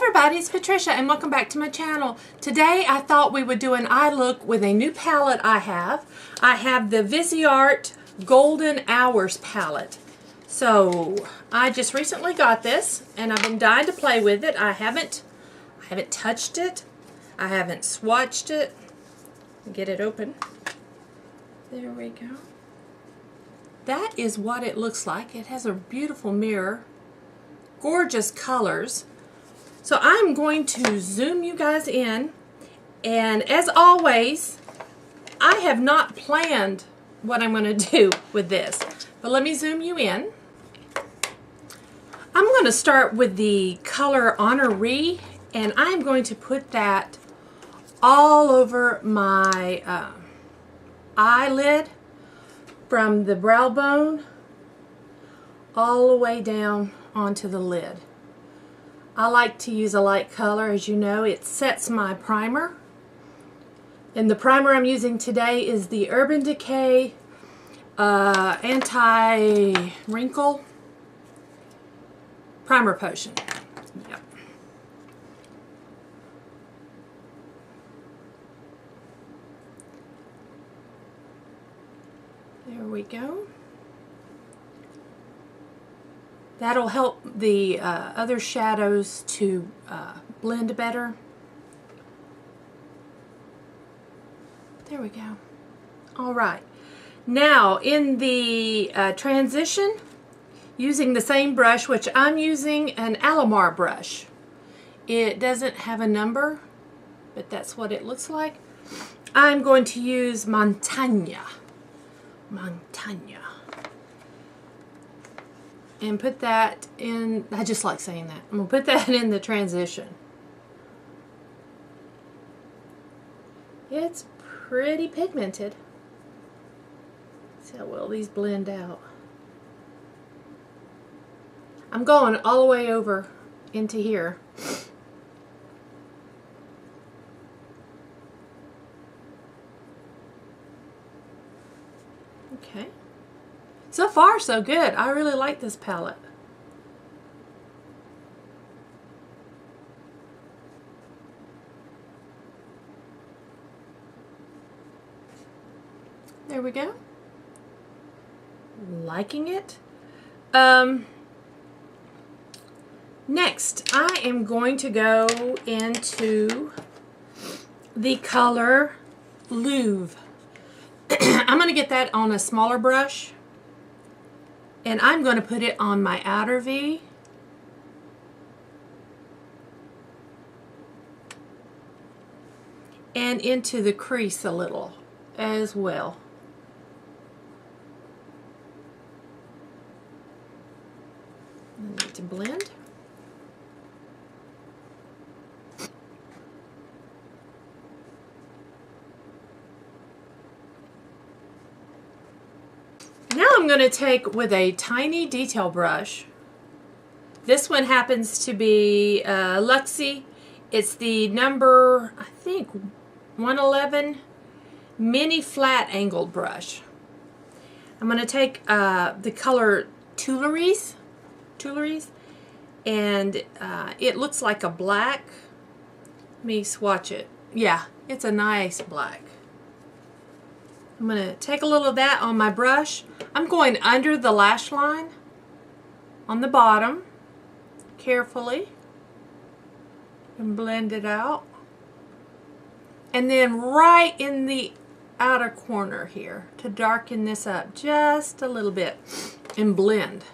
everybody, it's Patricia and welcome back to my channel. Today I thought we would do an eye look with a new palette I have. I have the Viseart Golden Hours palette. So I just recently got this and I've been dying to play with it. I haven't touched it. I haven't swatched it. Get it open. There we go. That is what it looks like. It has a beautiful mirror. Gorgeous colors. So I'm going to zoom you guys in, and as always, I have not planned what I'm going to do with this, but let me zoom you in. I'm going to start with the color Honoree, and I'm going to put that all over my eyelid from the brow bone all the way down onto the lid. I like to use a light color, as you know. It sets my primer. And the primer I'm using today is the Urban Decay Anti-Wrinkle Primer Potion. Yep. There we go. That'll help the other shadows to blend better. There we go. All right. Now in the transition, using the same brush, which I'm using an Eyeliner brush. It doesn't have a number, but that's what it looks like. I'm going to use Montagne. And put that in, I just like saying that. I'm going to put that in the transition. It's pretty pigmented. See how well these blend out. I'm going all the way over into here. Okay. So far, so good. I really like this palette. There we go. Liking it. Next, I am going to go into the color Louvre. I'm going to get that on a smaller brush. And I'm going to put it on my outer V. And into the crease a little as well. I need to blend. Now I'm going to take with a tiny detail brush. This one happens to be Luxie. It's the number, I think, 111 mini flat angled brush. I'm going to take the color Tuileries, and it looks like a black. Let me swatch it. Yeah, it's a nice black. I'm going to take a little of that on my brush. I'm going under the lash line on the bottom carefully and blend it out. And then right in the outer corner here to darken this up just a little bit and blend.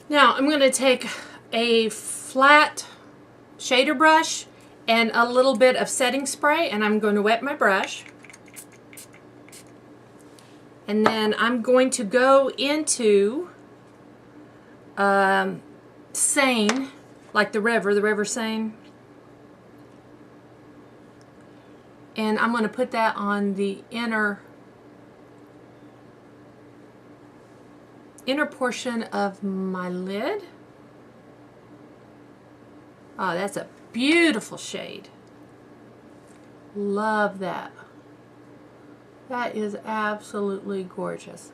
Now I'm going to take a flat shader brush and a little bit of setting spray, and I'm going to wet my brush. And then I'm going to go into Seine, like the river Seine. And I'm going to put that on the inner portion of my lid. Oh, that's a beautiful shade. Love that. That is absolutely gorgeous.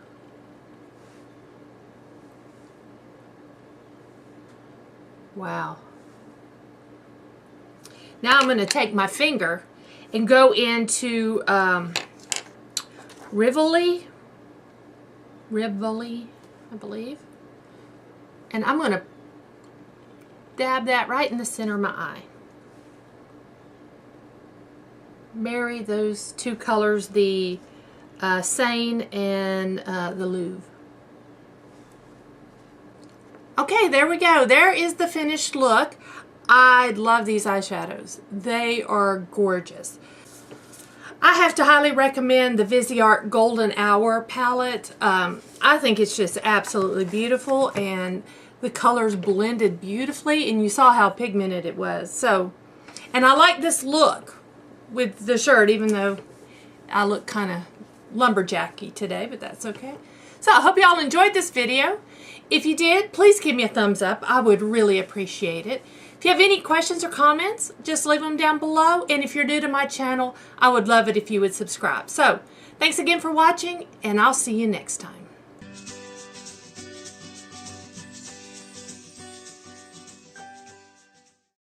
Wow. Now I'm going to take my finger and go into Rivoli, I believe. And I'm going to dab that right in the center of my eye. Marry those two colors, the Seine and the Louvre. Okay, there we go. There is the finished look. I love these eyeshadows. They are gorgeous. I have to highly recommend the Viseart Golden Hour palette. I think it's just absolutely beautiful, and the colors blended beautifully, and you saw how pigmented it was. So, and I like this look with the shirt, even though I look kind of lumberjacky today, but that's okay. So I hope y'all enjoyed this video. If you did, please give me a thumbs up. I would really appreciate it. If you have any questions or comments, just leave them down below. And if you're new to my channel, I would love it if you would subscribe. So, thanks again for watching, and I'll see you next time.